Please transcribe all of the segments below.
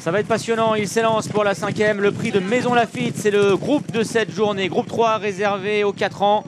Ça va être passionnant, il s'élance pour la 5e, le prix de Maison Lafitte, c'est le groupe de cette journée, groupe 3 réservé aux 4 ans.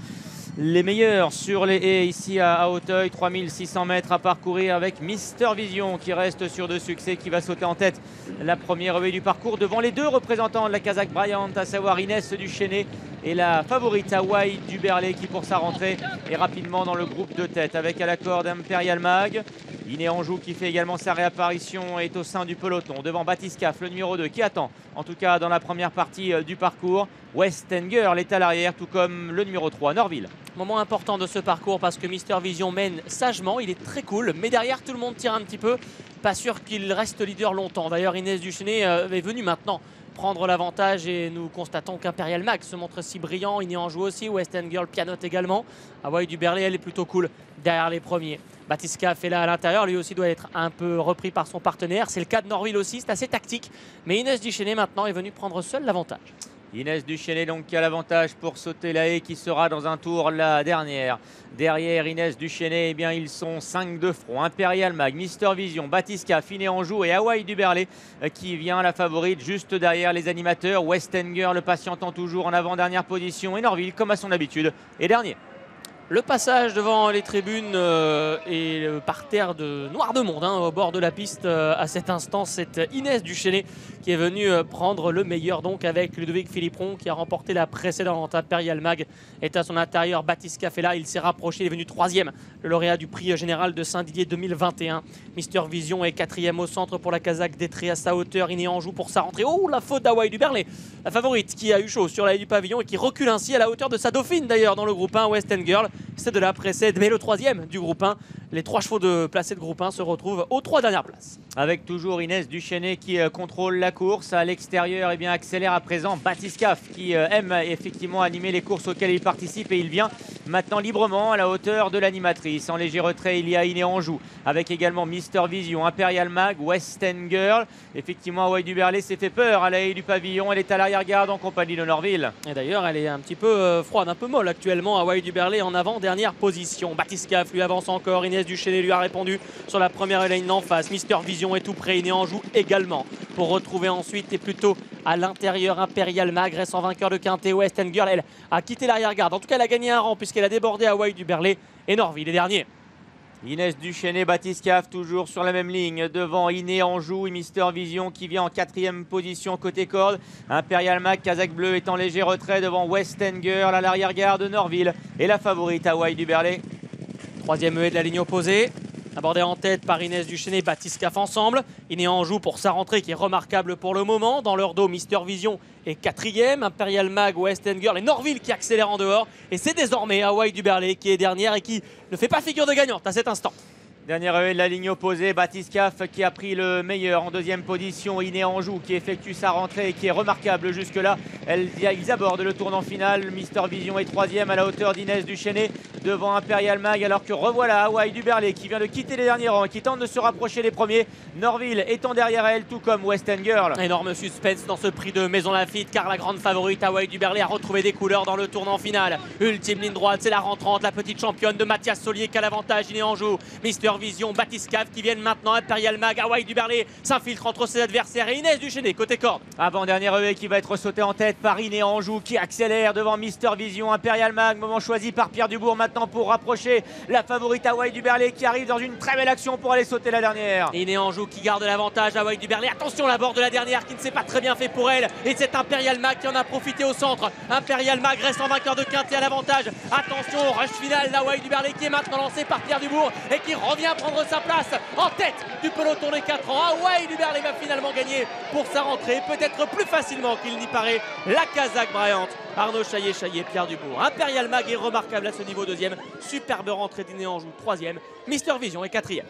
Les meilleurs sur les haies ici à Auteuil, 3600 mètres à parcourir avec Mister Vision qui reste sur de succès, qui va sauter en tête la première haie du parcours devant les deux représentants de la Kazakh Bryant, à savoir Inès Duchesnay et la favorite Hawaii du Berlay qui pour sa rentrée est rapidement dans le groupe de tête avec à la corde Imperial Mag. Iné Anjou qui fait également sa réapparition est au sein du peloton devant Batiscaf, le numéro 2 qui attend en tout cas dans la première partie du parcours. Western Girl est à l'arrière tout comme le numéro 3 Norville. Moment important de ce parcours parce que Mister Vision mène sagement, il est très cool, mais derrière tout le monde tire un petit peu, pas sûr qu'il reste leader longtemps. D'ailleurs Inès Duchesnay est venue maintenant prendre l'avantage et nous constatons qu'Imperial Mag se montre si brillant, Iné Anjou aussi, Western Girl pianote également. Hawaii du Berlay elle est plutôt cool derrière les premiers. Batiscaf est là à l'intérieur, lui aussi doit être un peu repris par son partenaire. C'est le cas de Norville aussi, c'est assez tactique. Mais Inès Duchesnay maintenant est venue prendre seule l'avantage. Inès Duchesnay donc qui a l'avantage pour sauter la haie qui sera dans un tour la dernière. Derrière Inès Duchesnay, eh bien, ils sont 5 de front. Imperial Mag, Mister Vision, Batiscaf, Iné Anjou et Hawaii du Berlay qui vient la favorite juste derrière les animateurs. Western Girl le patientant toujours en avant-dernière position et Norville comme à son habitude est dernier. Le passage devant les tribunes et le parterre de noir de monde au bord de la piste à cet instant, c'est Inès Duchesnay qui est venue prendre le meilleur donc avec Ludovic Philippon qui a remporté la précédente. Imperial Mag est à son intérieur, Batiscaf est là, il s'est rapproché, il est venu 3e, le lauréat du prix général de Saint-Didier 2021. Mister Vision est 4e au centre pour la Kazakh Détré à sa hauteur, Iné Anjou pour sa rentrée. Oh la faute d'Hawaii du Berlay, la favorite qui a eu chaud sur la haie du pavillon et qui recule ainsi à la hauteur de sa dauphine d'ailleurs dans le groupe 1 Western Girl. C'est de la précède, mais le 3e du groupe 1. Les 3 chevaux de placés de groupe 1 se retrouvent aux 3 dernières places. Avec toujours Inès Duchesnay qui contrôle la course. À l'extérieur, bien, accélère à présent Batiscaf qui aime effectivement animer les courses auxquelles il participe et il vient maintenant librement à la hauteur de l'animatrice. En léger retrait, il y a Iné Anjou avec également Mister Vision, Imperial Mag, Western Girl. Effectivement, Hawaii du Berlay s'est fait peur à la haie du pavillon. Elle est à l'arrière-garde en compagnie de Norville. Et d'ailleurs, elle est un petit peu froide, un peu molle actuellement. Hawaii du Berlay en avant, dernière position. Batiscaf lui avance encore. Inès Duchesnay lui a répondu sur la première ligne d'en face. Mister Vision est tout près. Iné Anjou également. Pour retrouver ensuite et plutôt à l'intérieur Imperial Mag reste en vainqueur de Quintet. Western Girl, elle a quitté l'arrière-garde. En tout cas, elle a gagné un rang puisqu'elle a débordé Hawaii du Berlay et Norville est dernier. Inès Duchesnay, Batiscaf toujours sur la même ligne devant Iné Anjou et Mister Vision qui vient en 4e position côté corde. Imperial Mag, Kazakh Bleu est en léger retrait devant Western Girl à l'arrière-garde Norville et la favorite Hawaii du Berlay. 3e haie de la ligne opposée. Abordé en tête par Inès Duchesnay, Batiscaf ensemble. Iné Anjou pour sa rentrée qui est remarquable pour le moment. Dans leur dos, Mister Vision est 4e. Imperial Mag, Western Girl et Norville qui accélère en dehors. Et c'est désormais Hawaii du Berlay qui est dernière et qui ne fait pas figure de gagnante à cet instant. Dernière haie de la ligne opposée, Batiscaf qui a pris le meilleur en 2e position. Iné Anjou qui effectue sa rentrée et qui est remarquable jusque-là. Ils abordent le tournant final. Mister Vision est 3e à la hauteur d'Inès Duchesnay devant Imperial Mag alors que revoilà Hawaii du Berlay qui vient de quitter les derniers rangs et qui tente de se rapprocher des premiers. Norville étant derrière elle tout comme Western Girl. Énorme suspense dans ce prix de Maison Lafitte car la grande favorite Hawaii du Berlay a retrouvé des couleurs dans le tournant final. Ultime ligne droite, c'est la rentrante, la petite championne de Mathias Solier qui a l'avantage. Iné Anjou, Mister Vision, Batiscaf qui viennent maintenant. Imperial Mag, Hawaii du Berlay s'infiltre entre ses adversaires et Inès Duchesnay côté corde. Avant-dernière haie qui va être sautée en tête par Iné Anjou qui accélère devant Mister Vision. Imperial Mag, moment choisi par Pierre Dubourg maintenant pour rapprocher la favorite Hawaii du Berlay qui arrive dans une très belle action pour aller sauter la dernière. Iné Anjou qui garde l'avantage, Hawaii du Berlay. Attention la bord de la dernière qui ne s'est pas très bien fait pour elle. Et c'est Imperial Mag qui en a profité au centre. Imperial Mag reste en vainqueur de Quintet à l'avantage. Attention au rush final d'Hawaii du Berlay qui est maintenant lancé par Pierre Dubourg et qui revient prendre sa place en tête du peloton des 4 ans. Hawaii du Berlay va finalement gagner pour sa rentrée, peut-être plus facilement qu'il n'y paraît, la Kazakh Bryant. Arnaud Chaillet, Pierre Dubourg. Imperial Mag est remarquable à ce niveau 2e. Superbe rentrée d'Iné Anjou 3e. Mister Vision est 4e.